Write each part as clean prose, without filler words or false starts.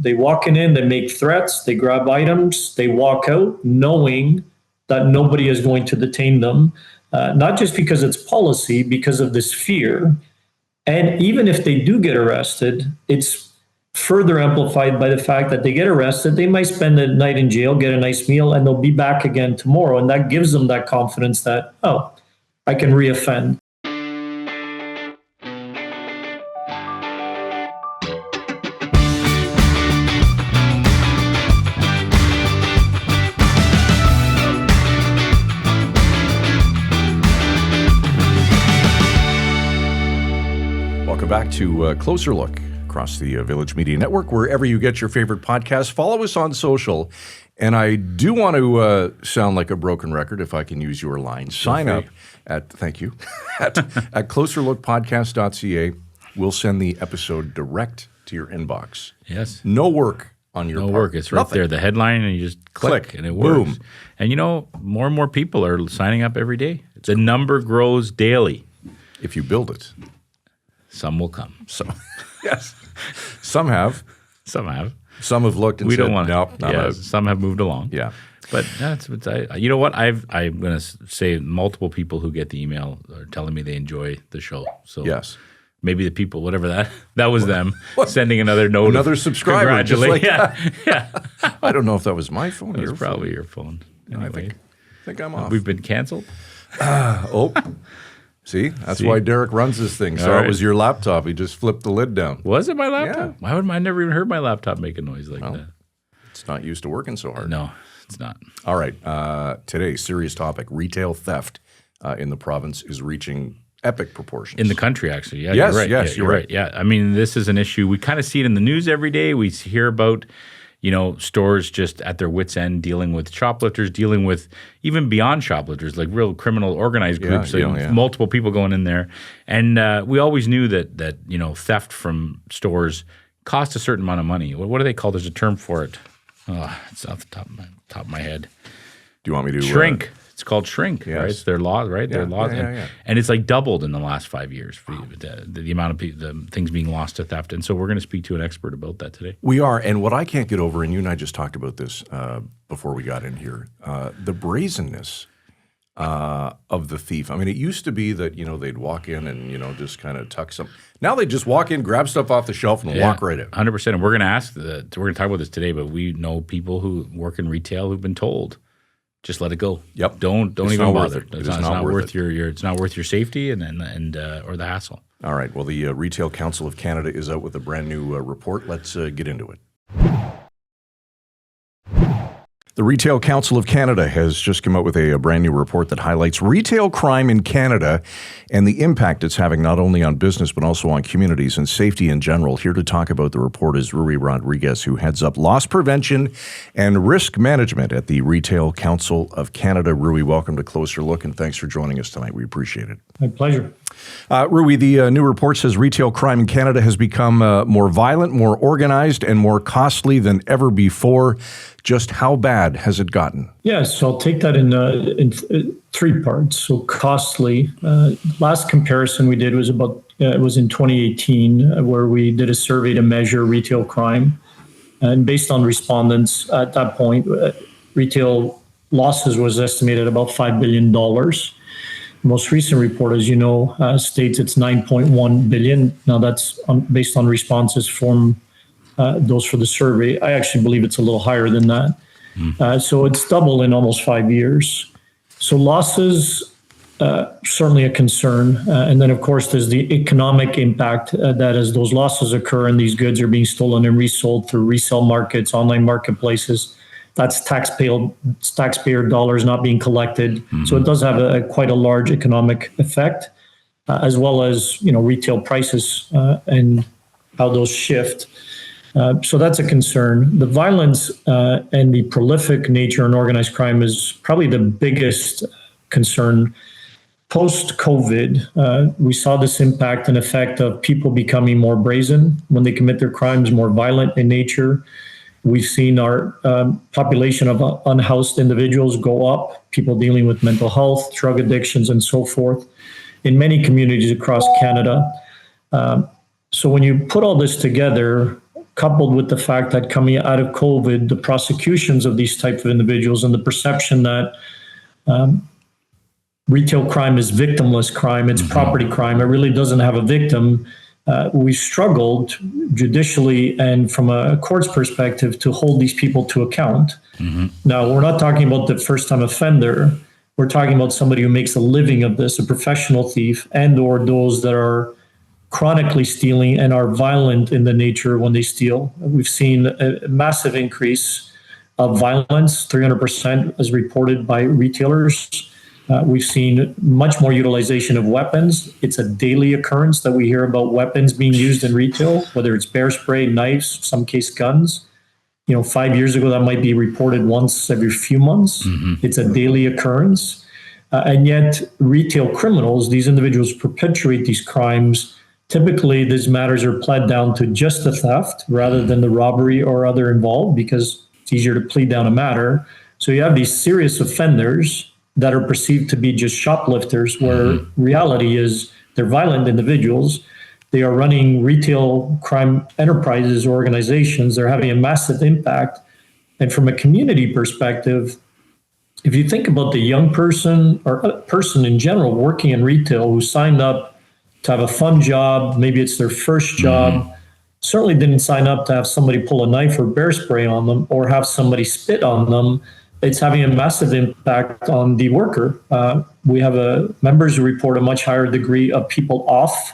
They walk in, they make threats, they grab items, they walk out knowing that nobody is going to detain them, not just because it's policy, because of this fear. And even if they do get arrested, it's further amplified by the fact that they get arrested, they might spend the night in jail, get a nice meal, and they'll be back again tomorrow. And that gives them that confidence that, oh, I can reoffend. Welcome back to a Closer Look across the Village Media Network, wherever you get your favorite podcast. Follow us on social. And I do want to sound like a broken record, if I can use your line. Sign up at, thank you, at closerlookpodcast.ca. We'll send the episode direct to your inbox. Yes. No work on your part. No work. It's right there, the headline, and you just click and it works. Boom. And you know, more and more people are signing up every day. The number grows daily. If you build it. Some will come. So, yes. Some have. Some have. Some have looked and we said, don't want nope, not out. Some have moved along. Yeah. But that's what you know what? I'm going to say multiple people who get the email are telling me they enjoy the show. So yes. Maybe the people, whatever that was them sending another note. Another subscriber. Just like yeah. I don't know if that was my phone. It was probably your phone. Anyway. I think I'm off. We've been canceled. See, that's why Derek runs this thing. So it was your laptop. He just flipped the lid down. Was it my laptop? Yeah. Why would I never even heard my laptop make a noise like that? It's not used to working so hard. No, it's not. All right. Today's serious topic, retail theft in the province is reaching epic proportions. In the country, actually. Yeah, yes, you're right. Yes, you're right. Yeah, I mean, this is an issue. We kind of see it in the news every day. We hear about stores just at their wits' end dealing with shoplifters, dealing with even beyond shoplifters, like real criminal organized groups, multiple people going in there. And we always knew that theft from stores cost a certain amount of money. What do they call? There's a term for it. Oh, it's off the top of my head. Do you want me to shrink? It's called shrink, right? It's their law, right? Yeah, their laws, and it's like doubled in the last 5 years for the amount of the things being lost to theft. And so we're going to speak to an expert about that today. We are, and what I can't get over, and you and I just talked about this before we got in here, the brazenness of the thief. I mean, it used to be that they'd walk in and just kind of tuck some. Now they just walk in, grab stuff off the shelf, and walk right in. 100%. And we're going to talk about this today, but we know people who work in retail who've been told, just let it go. Yep. Don't even bother. It's not worth your it's not worth your safety and or the hassle. All right. Well, the Retail Council of Canada is out with a brand new report. Let's get into it. The Retail Council of Canada has just come out with a brand new report that highlights retail crime in Canada and the impact it's having not only on business but also on communities and safety in general. Here to talk about the report is Rui Rodriguez, who heads up loss prevention and risk management at the Retail Council of Canada. Rui, welcome to Closer Look, and thanks for joining us tonight. We appreciate it. My pleasure. Rui, the new report says retail crime in Canada has become more violent, more organized, and more costly than ever before. Just how bad has it gotten? Yes, so I'll take that in three parts. So costly. Last comparison we did was it was in 2018, where we did a survey to measure retail crime, and based on respondents at that point, retail losses was estimated at about $5 billion. The most recent report, as you know, states it's 9.1 billion. Now that's based on responses from those for the survey. I actually believe it's a little higher than that. So it's doubled in almost 5 years. So losses, certainly a concern. And then, of course, there's the economic impact that as those losses occur and these goods are being stolen and resold through resale markets, online marketplaces, that's taxpayer dollars not being collected. So it does have quite a large economic effect, as well as retail prices and how those shift. So that's a concern. The violence and the prolific nature and organized crime is probably the biggest concern. Post-COVID, we saw this impact and effect of people becoming more brazen when they commit their crimes, more violent in nature. We've seen our population of unhoused individuals go up, people dealing with mental health, drug addictions, and so forth in many communities across Canada. So when you put all this together, coupled with the fact that coming out of COVID, the prosecutions of these type of individuals and the perception that retail crime is victimless crime, it's property crime, it really doesn't have a victim. We struggled judicially and from a court's perspective to hold these people to account. Now, we're not talking about the first-time offender. We're talking about somebody who makes a living of this, a professional thief, and or those that are chronically stealing and are violent in the nature when they steal. We've seen a massive increase of violence, 300% as reported by retailers. We've seen much more utilization of weapons. It's a daily occurrence that we hear about weapons being used in retail, whether it's bear spray, knives, some case guns. 5 years ago, that might be reported once every few months. It's a daily occurrence. And yet retail criminals, these individuals perpetuate these crimes. Typically, these matters are pled down to just the theft rather than the robbery or other involved because it's easier to plead down a matter. So you have these serious offenders that are perceived to be just shoplifters, where reality is they're violent individuals. They are running retail crime enterprises, organizations. They're having a massive impact. And from a community perspective, if you think about the young person or a person in general working in retail who signed up to have a fun job, maybe it's their first job, certainly didn't sign up to have somebody pull a knife or bear spray on them or have somebody spit on them, it's having a massive impact on the worker. We have members who report a much higher degree of people off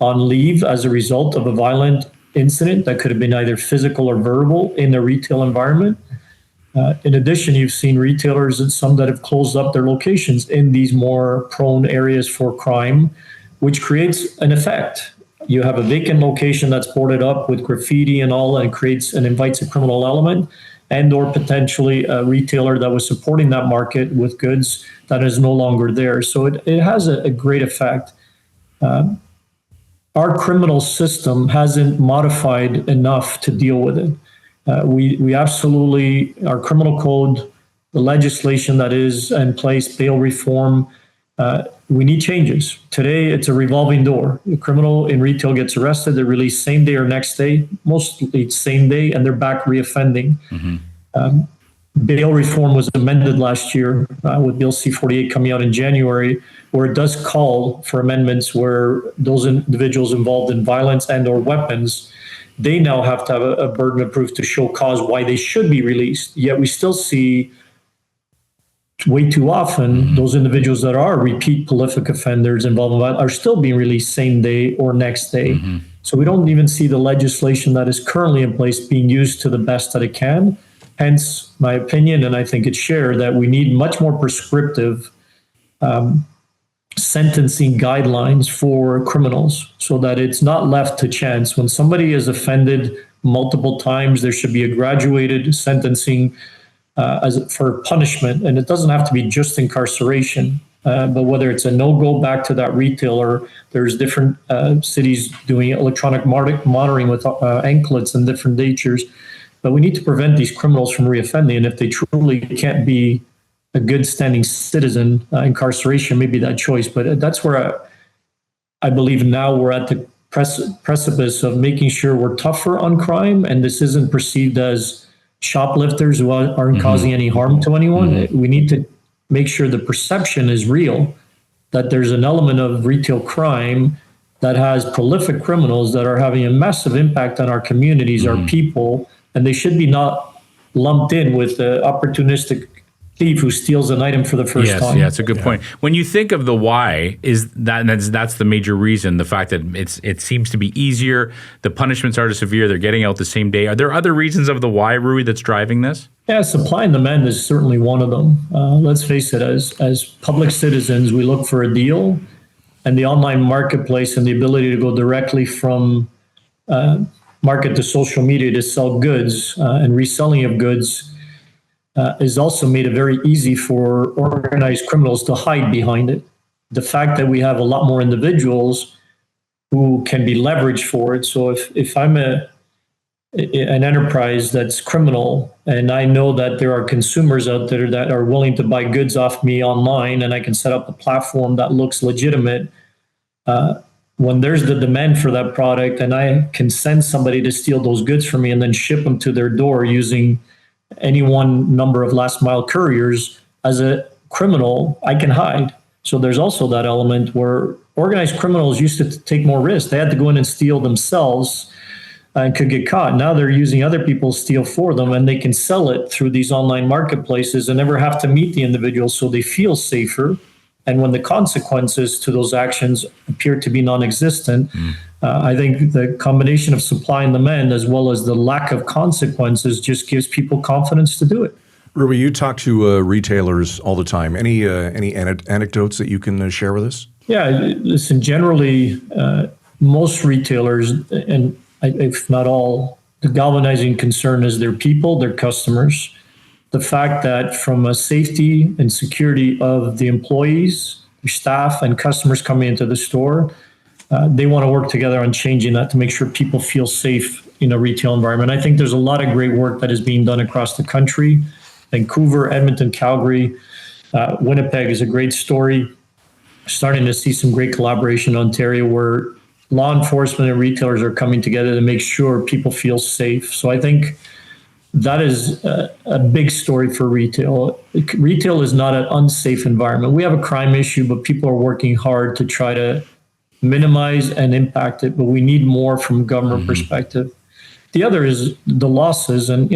on leave as a result of a violent incident that could have been either physical or verbal in the retail environment. In addition, you've seen retailers and some that have closed up their locations in these more prone areas for crime, which creates an effect. You have a vacant location that's boarded up with graffiti and all, and creates and invites a criminal element, and or potentially a retailer that was supporting that market with goods that is no longer there. So it has a great effect. Our criminal system hasn't modified enough to deal with it. We absolutely, our criminal code, the legislation that is in place, bail reform, we need changes. Today, it's a revolving door. A criminal in retail gets arrested, they're released same day or next day, mostly same day, and they're back reoffending. Bail reform was amended last year with Bill C-48 coming out in January, where it does call for amendments where those individuals involved in violence and or weapons, they now have to have a burden of proof to show cause why they should be released. Yet we still see way too often those individuals that are repeat prolific offenders involved in violence are still being released same day or next day. So we don't even see the legislation that is currently in place being used to the best that it can. Hence, my opinion, and I think it's shared, that we need much more prescriptive sentencing guidelines for criminals so that it's not left to chance. When somebody is offended multiple times, there should be a graduated sentencing for punishment. And it doesn't have to be just incarceration, but whether it's a no-go back to that retailer, there's different cities doing electronic monitoring with anklets and different natures. But we need to prevent these criminals from reoffending. And if they truly can't be a good standing citizen, incarceration may be that choice. But that's where I believe now we're at the precipice of making sure we're tougher on crime. And this isn't perceived as shoplifters who aren't causing any harm to anyone. We need to make sure the perception is real, that there's an element of retail crime that has prolific criminals that are having a massive impact on our communities, our people, and they should be not lumped in with the opportunistic thief who steals an item for the first time. Yeah, it's a good point. When you think of the why, that's the major reason, the fact that it seems to be easier, the punishments are severe, they're getting out the same day. Are there other reasons of the why, Rui, that's driving this? Yeah, supply and demand is certainly one of them. Let's face it, as public citizens, we look for a deal, and the online marketplace and the ability to go directly from market to social media to sell goods and reselling of goods is also made it very easy for organized criminals to hide behind it. The fact that we have a lot more individuals who can be leveraged for it. So if I'm an enterprise that's criminal and I know that there are consumers out there that are willing to buy goods off me online and I can set up a platform that looks legitimate, when there's the demand for that product and I can send somebody to steal those goods from me and then ship them to their door using any one number of last mile couriers, as a criminal, I can hide. So there's also that element where organized criminals used to take more risks. They had to go in and steal themselves and could get caught. Now they're using other people to steal for them, and they can sell it through these online marketplaces and never have to meet the individual, so they feel safer. And when the consequences to those actions appear to be non-existent, I think the combination of supply and demand, as well as the lack of consequences, just gives people confidence to do it. Ruby, you talk to retailers all the time. Any anecdotes that you can share with us? Yeah, listen, generally, most retailers, and if not all, the galvanizing concern is their people, their customers. The fact that from a safety and security of the employees, their staff, and customers coming into the store, they want to work together on changing that to make sure people feel safe in a retail environment. I think there's a lot of great work that is being done across the country. Vancouver, Edmonton, Calgary, Winnipeg is a great story. Starting to see some great collaboration in Ontario where law enforcement and retailers are coming together to make sure people feel safe. So I think that is a big story for retail. Retail is not an unsafe environment. We have a crime issue, but people are working hard to try to minimize and impact it, but we need more from a government perspective. The other is the losses. And,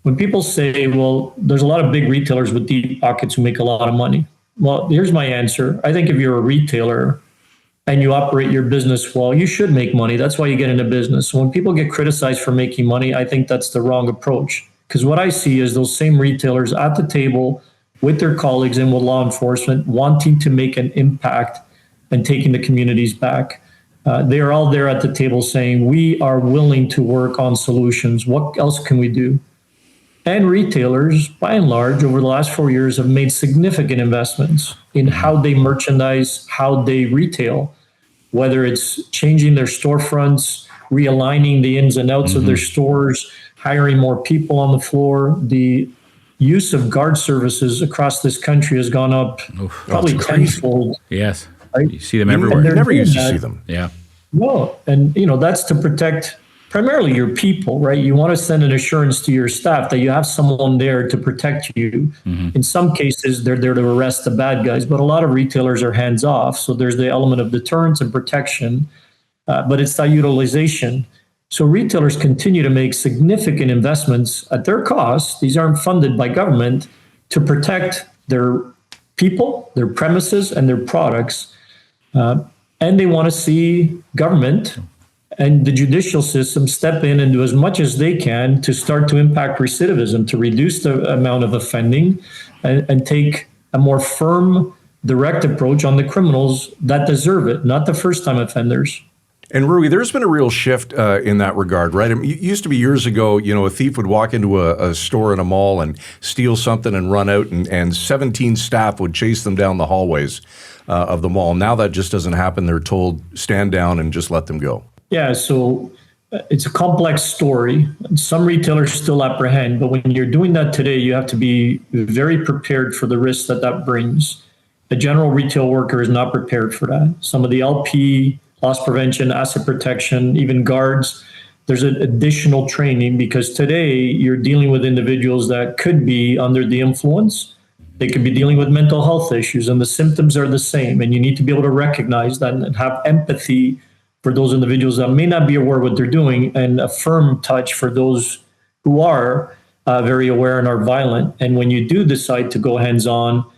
when people say, well, there's a lot of big retailers with deep pockets who make a lot of money. Well, here's my answer. I think if you're a retailer and you operate your business well, you should make money. That's why you get into business. So when people get criticized for making money, I think that's the wrong approach. Because what I see is those same retailers at the table with their colleagues and with law enforcement wanting to make an impact and taking the communities back. They are all there at the table saying, we are willing to work on solutions. What else can we do? And retailers, by and large, over the last 4 years have made significant investments in how they merchandise, how they retail, whether it's changing their storefronts, realigning the ins and outs of their stores, hiring more people on the floor. The use of guard services across this country has gone up probably tenfold. Yes. Right? You see them everywhere. You never used to see them. Yeah. No, and that's to protect primarily your people, right? You want to send an assurance to your staff that you have someone there to protect you. In some cases, they're there to arrest the bad guys, but a lot of retailers are hands off. So there's the element of deterrence and protection, but it's that utilization. So retailers continue to make significant investments at their cost. These aren't funded by government to protect their people, their premises, and their products. And they want to see government and the judicial system step in and do as much as they can to start to impact recidivism, to reduce the amount of offending and take a more firm, direct approach on the criminals that deserve it, not the first-time offenders. And Rui, there's been a real shift in that regard, right? It used to be years ago, a thief would walk into a store in a mall and steal something and run out, and 17 staff would chase them down the hallways of the mall. Now that just doesn't happen. They're told, stand down and just let them go. Yeah, so it's a complex story. Some retailers still apprehend, but when you're doing that today, you have to be very prepared for the risks that brings. A general retail worker is not prepared for that. Some of the LP, loss prevention, asset protection, even guards, there's an additional training because today you're dealing with individuals that could be under the influence. They could be dealing with mental health issues and the symptoms are the same. And you need to be able to recognize that and have empathy for those individuals that may not be aware of what they're doing, and a firm touch for those who are very aware and are violent. And when you do decide to go hands-on,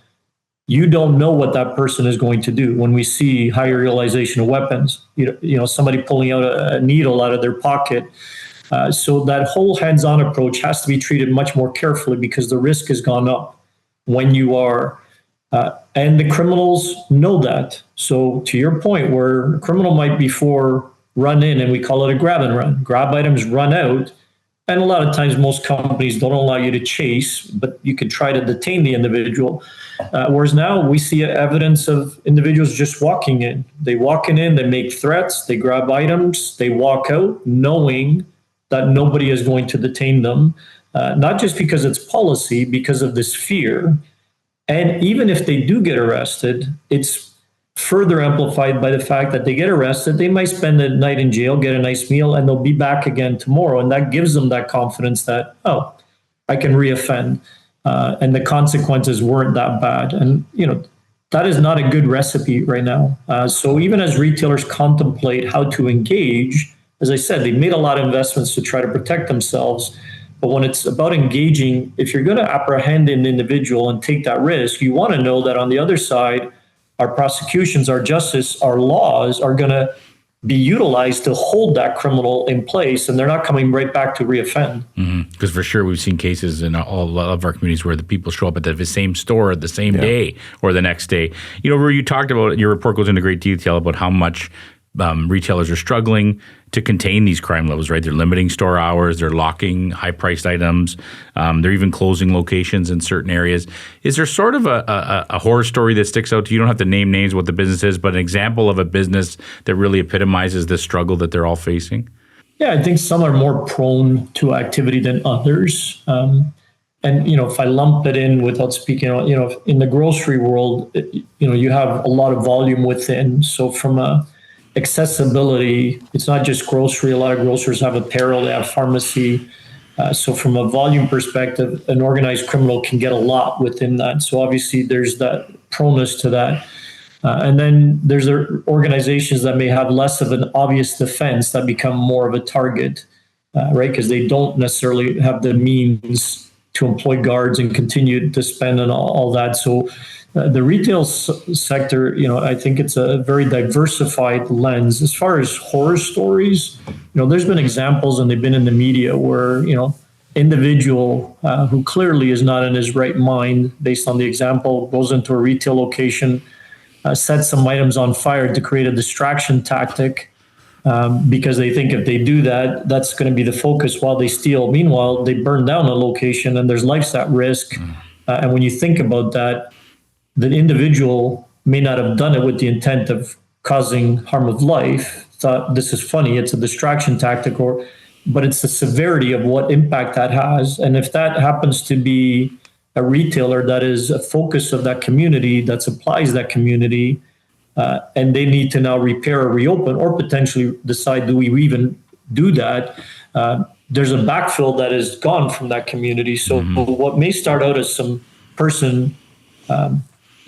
you don't know what that person is going to do. When we see higher utilization of weapons, somebody pulling out a needle out of their pocket. So that whole hands-on approach has to be treated much more carefully because the risk has gone up when you are. And the criminals know that. So to your point, where a criminal might before run in, and we call it a grab and run, grab items, run out. And a lot of times most companies don't allow you to chase, but you could try to detain the individual. Whereas now we see evidence of individuals just walking in. They walk in, they make threats, they grab items, they walk out knowing that nobody is going to detain them. Not just because it's policy, because of this fear. And even if they do get arrested, it's further amplified by the fact that they get arrested, they might spend the night in jail, get a nice meal, and they'll be back again tomorrow. And that gives them that confidence that, oh, I can reoffend. And the consequences weren't that bad. And, that is not a good recipe right now. So even as retailers contemplate how to engage, as I said, they've made a lot of investments to try to protect themselves. But when it's about engaging, if you're going to apprehend an individual and take that risk, you want to know that on the other side, our prosecutions, our justice, our laws are going to be utilized to hold that criminal in place, and they're not coming right back to reoffend. Because for sure, we've seen cases in a lot of our communities where the people show up at the same store the same day or the next day. Where you talked about, your report goes into great detail about how much retailers are struggling to contain these crime levels, right? They're limiting store hours, they're locking high-priced items, they're even closing locations in certain areas. Is there sort of a horror story that sticks out to you? You don't have to name names what the business is, but an example of a business that really epitomizes this struggle that they're all facing? Yeah, I think some are more prone to activity than others. And, if I lump it in without speaking, in the grocery world, you have a lot of volume within. So from a accessibility, it's not just grocery. A lot of grocers have apparel, they have pharmacy. So from a volume perspective, an organized criminal can get a lot within that. So obviously there's that proneness to that. And then there's organizations that may have less of an obvious defense that become more of a target, right? Because they don't necessarily have the means to employ guards and continue to spend and all that. So the retail sector, I think it's a very diversified lens. As far as horror stories, there's been examples, and they've been in the media where, individual who clearly is not in his right mind, based on the example, goes into a retail location, sets some items on fire to create a distraction tactic, because they think if they do that, that's going to be the focus while they steal. Meanwhile, they burn down a location and there's lives at risk. And when you think about that, the individual may not have done it with the intent of causing harm of life. Thought this is funny, it's a distraction tactic, but it's the severity of what impact that has. And if that happens to be a retailer that is a focus of that community, that supplies that community, and they need to now repair or reopen, or potentially decide, do we even do that? There's a backfill that is gone from that community. So what may start out as some person,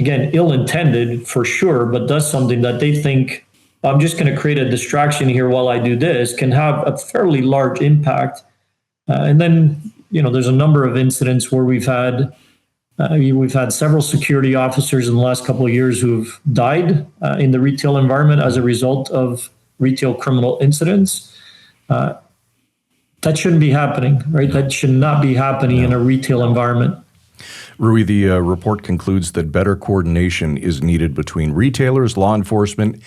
again, ill-intended for sure, but does something that they think, I'm just going to create a distraction here while I do this, can have a fairly large impact. And then, there's a number of incidents where we've had several security officers in the last couple of years who've died in the retail environment as a result of retail criminal incidents. That shouldn't be happening, right? That should not be happening in a retail environment. Rui, the report concludes that better coordination is needed between retailers, law enforcement,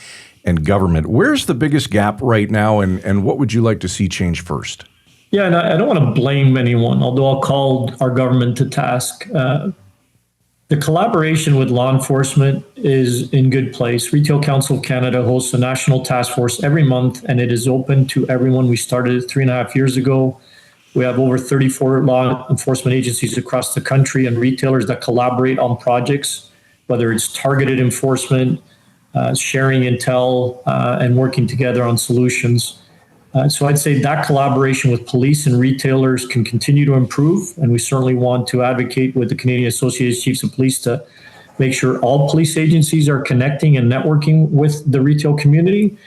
and government. Where's the biggest gap right now, and what would you like to see change first? Yeah, and I don't want to blame anyone, although I'll call our government to task. The collaboration with law enforcement is in good place. Retail Council of Canada hosts a national task force every month, and it is open to everyone. We started it 3.5 years ago. We have over 34 law enforcement agencies across the country and retailers that collaborate on projects, whether it's targeted enforcement, sharing intel, and working together on solutions. So I'd say that collaboration with police and retailers can continue to improve, and we certainly want to advocate with the Canadian Association of Chiefs of Police to make sure all police agencies are connecting and networking with the retail community.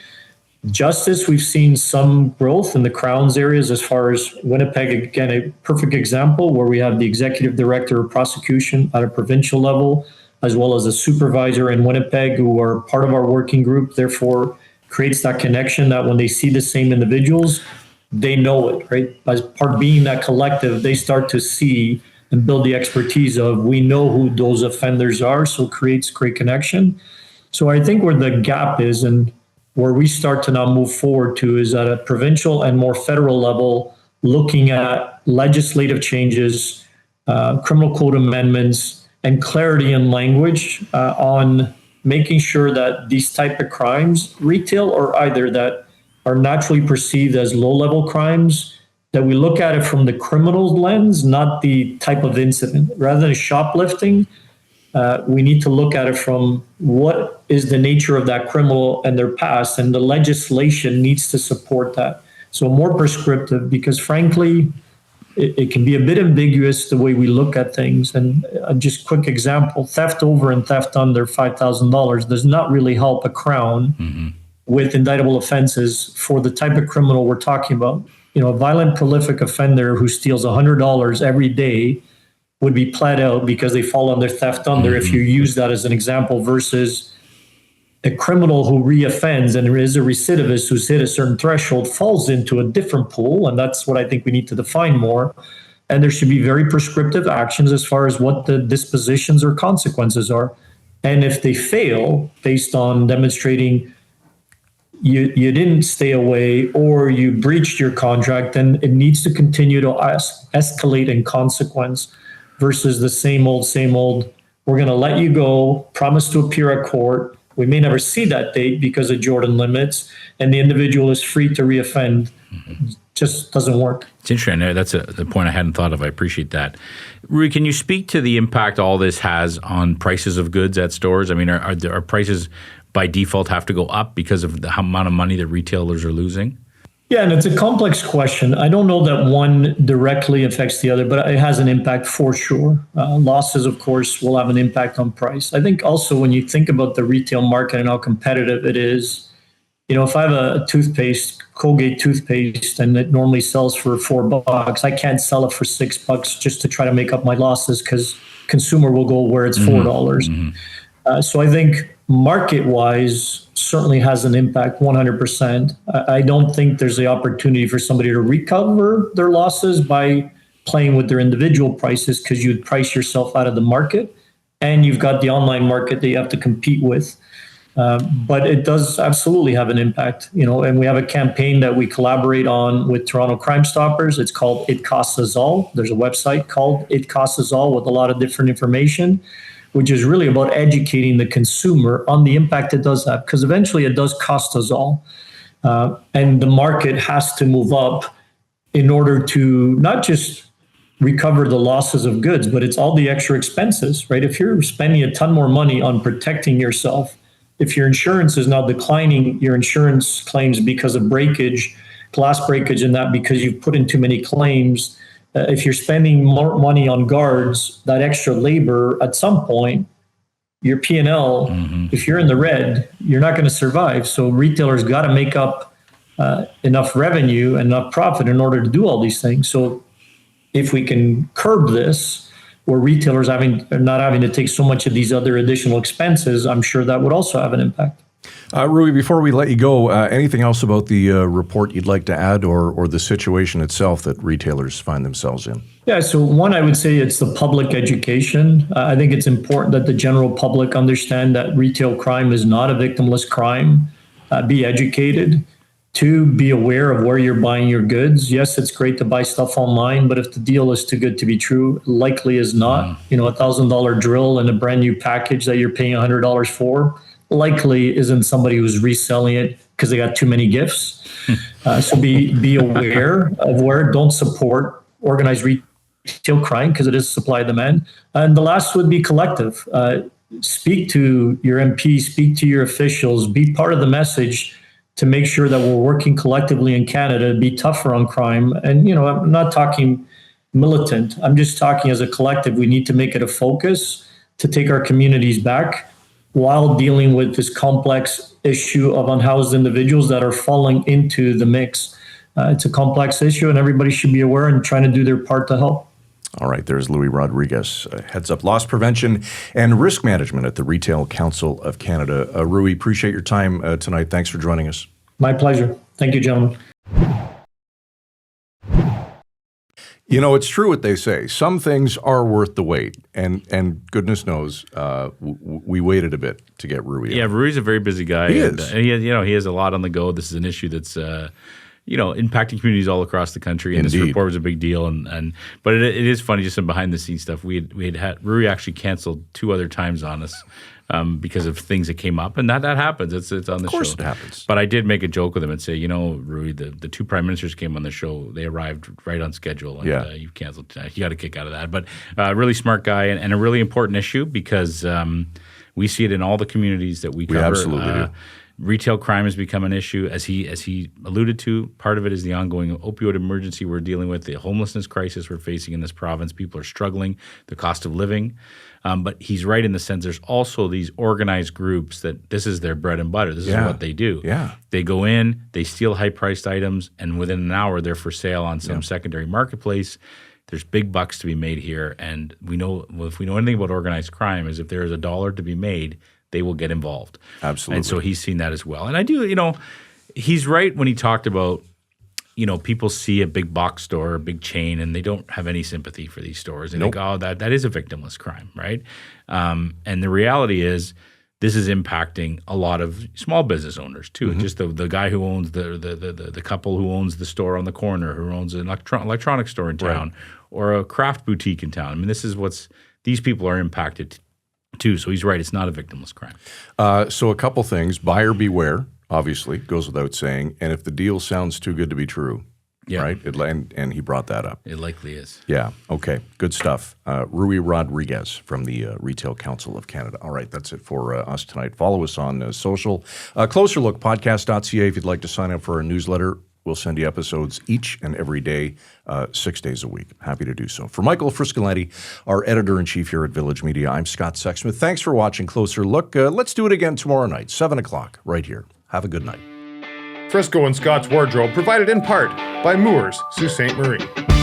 Justice, we've seen some growth in the Crown's areas as far as Winnipeg, again, a perfect example where we have the executive director of prosecution at a provincial level, as well as a supervisor in Winnipeg who are part of our working group, therefore creates that connection that when they see the same individuals, they know it, right? As part being that collective, they start to see and build the expertise of, we know who those offenders are, so it creates great connection. So I think where the gap is and where we start to now move forward to is at a provincial and more federal level, looking at legislative changes, criminal code amendments, and clarity in language on making sure that these type of crimes, retail or either, that are naturally perceived as low-level crimes, that we look at it from the criminal's lens, not the type of incident. Rather than shoplifting, we need to look at it from what is the nature of that criminal and their past, and the legislation needs to support that. So more prescriptive, because frankly, it can be a bit ambiguous the way we look at things. And just quick example, theft over and theft under $5,000 does not really help a crown with indictable offenses for the type of criminal we're talking about. You know, a violent prolific offender who steals $100 every day would be pled out because they fall under theft under, if you use that as an example, versus a criminal who reoffends and is a recidivist who's hit a certain threshold falls into a different pool. And that's what I think we need to define more. And there should be very prescriptive actions as far as what the dispositions or consequences are. And if they fail based on demonstrating you didn't stay away or you breached your contract, then it needs to continue to escalate in consequence versus the same old, we're going to let you go, promise to appear at court. We may never see that date because of Jordan limits, and the individual is free to reoffend. Just doesn't work. It's interesting. That's the point I hadn't thought of. I appreciate that. Rui, can you speak to the impact all this has on prices of goods at stores? I mean, are prices by default have to go up because of the amount of money that retailers are losing? Yeah, and it's a complex question. I don't know that one directly affects the other, but it has an impact for sure. Losses, of course, will have an impact on price. I think also when you think about the retail market and how competitive it is, you know, if I have a toothpaste, Colgate toothpaste, and it normally sells for $4, I can't sell it for $6 just to try to make up my losses because consumer will go where it's $4. So I think market-wise certainly has an impact 100%. I don't think there's the opportunity for somebody to recover their losses by playing with their individual prices because you'd price yourself out of the market and you've got the online market that you have to compete with. But it does absolutely have an impact, you know, and we have a campaign that we collaborate on with Toronto Crime Stoppers. It's called It Costs Us All. There's a website called It Costs Us All with a lot of different information, which is really about educating the consumer on the impact it does have, because eventually it does cost us all. And the market has to move up in order to not just recover the losses of goods, but it's all the extra expenses, right? If you're spending a ton more money on protecting yourself, if your insurance is now declining your insurance claims because of breakage, glass breakage, and that because you've put in too many claims, if you're spending more money on guards, that extra labor, at some point, your P&L, if you're in the red, you're not going to survive. So retailers got to make up enough revenue and enough profit in order to do all these things. So if we can curb this, where retailers not having to take so much of these other additional expenses, I'm sure that would also have an impact. Rui, before we let you go, anything else about the report you'd like to add or the situation itself that retailers find themselves in? Yeah, so one, I would say it's the public education. I think it's important that the general public understand that retail crime is not a victimless crime. Be educated. Two, be aware of where you're buying your goods. Yes, it's great to buy stuff online, but if the deal is too good to be true, likely is not. You know, $1,000 drill and a brand new package that you're paying $100 for likely isn't somebody who's reselling it because they got too many gifts. So be aware of where. Don't support organized retail crime because it is supply and demand. And the last would be collective. Speak to your MP, speak to your officials, be part of the message to make sure that we're working collectively in Canada to be tougher on crime. And, you know, I'm not talking militant. I'm just talking as a collective. We need to make it a focus to take our communities back while dealing with this complex issue of unhoused individuals that are falling into the mix. It's a complex issue and everybody should be aware and trying to do their part to help. All right, there's Louis Rodriguez, heads up loss prevention and risk management at the Retail Council of Canada. Rui, appreciate your time tonight. Thanks for joining us. My pleasure. Thank you, gentlemen. You know, it's true what they say. Some things are worth the wait, and goodness knows we waited a bit to get Rui. Yeah, Rui's a very busy guy. He and, is. He has a lot on the go. This is an issue that's impacting communities all across the country, and Indeed. This report was a big deal. But it is funny, just some behind the scenes stuff. We had Rui actually canceled 2 other times on us because of things that came up, and that happens. It's on the show. Of course it happens. But I did make a joke with him and say, Rui, the two prime ministers came on the show. They arrived right on schedule, and you canceled tonight. You got a kick out of that. But really smart guy and a really important issue because we see it in all the communities that we cover. We absolutely do. Retail crime has become an issue, as he alluded to. Part of it is the ongoing opioid emergency we're dealing with, the homelessness crisis we're facing in this province. People are struggling, the cost of living. But he's right in the sense there's also these organized groups that this is their bread and butter. This is what they do. Yeah. They go in, they steal high-priced items, and within an hour they're for sale on some secondary marketplace. There's big bucks to be made here, and we know if we know anything about organized crime is if there is $1 to be made, they will get involved. Absolutely. And so he's seen that as well. And I do, he's right when he talked about, people see a big box store, a big chain, and they don't have any sympathy for these stores. And they go, oh, that is a victimless crime, right? And the reality is this is impacting a lot of small business owners too. Just the guy who owns the couple who owns the store on the corner, who owns an electronics store in town, or a craft boutique in town. I mean, this is these people are impacted too. So he's right. It's not a victimless crime. So a couple things. Buyer beware, obviously, goes without saying. And if the deal sounds too good to be true, right? And he brought that up. It likely is. Yeah. Okay. Good stuff. Rui Rodriguez from the Retail Council of Canada. All right. That's it for us tonight. Follow us on social. Closer Look, podcast.ca if you'd like to sign up for our newsletter. We'll send you episodes each and every day, 6 days a week. Happy to do so. For Michael Friscolanti, our editor-in-chief here at Village Media, I'm Scott Sexsmith. Thanks for watching Closer Look. Let's do it again tomorrow night, 7 o'clock, right here. Have a good night. Frisco and Scott's Wardrobe provided in part by Moores, Sault Ste. Marie.